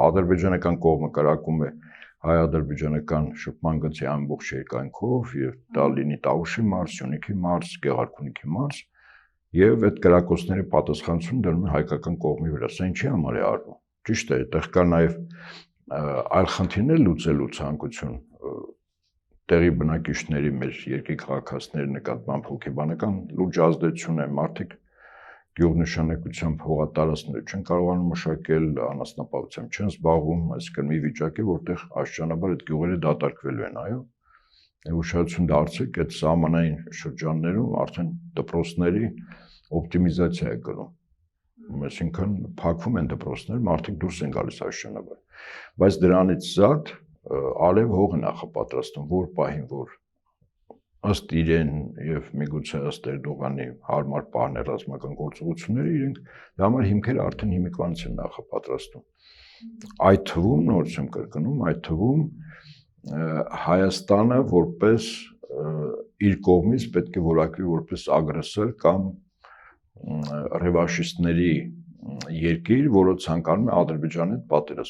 ադրբեջանական կողմը կրակում է հայ-ադրբեջանական շփման գծի ամբողջ երկայնքով եւ դա լինի Տավուշի մարզ, Սյունիքի մարզ, Գեղարքունիքի մարզ եւ այդ կրակոցների պատասխանատվությունը դնում է հայկական կողմի վրա։ Սա ինչի համար է արվում։ Ճիշտ է, այդտեղ կա նաեւ այլ խնդիրներ լուծելու ցանկություն տեղի բնակիչների մեր երկրի քաղաքացիների նկատմամբ հոգեբանական լուրջ ազդեցություն է, մարդիկ գյուղնշանակությամբ հողատարածքներ չեն կարողանում մշակել, անասնապահությամբ չեն զբաղվում, այսինքն մի վիճակ է, որտեղ աստիճանաբար այդ գյուղերը դատարկվելու են, այո։ Ուշադրություն դարձրեք այդ սահմանային շրջաններում արդեն դպրոցների օպտիմիզացիա է գնում։ Այսինքն փակվում են դպրոցներ, մարդիկ դուրս են գալիս աստիճանաբար։ Բայց դրանից զատ ալև հող է նախապատրաստում, որ պահին որ ըստ իրեն եւ միգուցե ըստ Էրդողանի հարմար պահն է ռազմական գործողությունները իրենք դա համար հիմքերը արդեն հիմիկվանից են նախապատրաստում։ Այդ թվում նորից եմ կրկնում, այդ թվում Հայաստանը որպես իր կողմից պետք է որակվի որպես ագրեսոր կամ ռևանշիստների երկիր, որը ցանկանում է Ադրբեջանի հետ պատերազմ։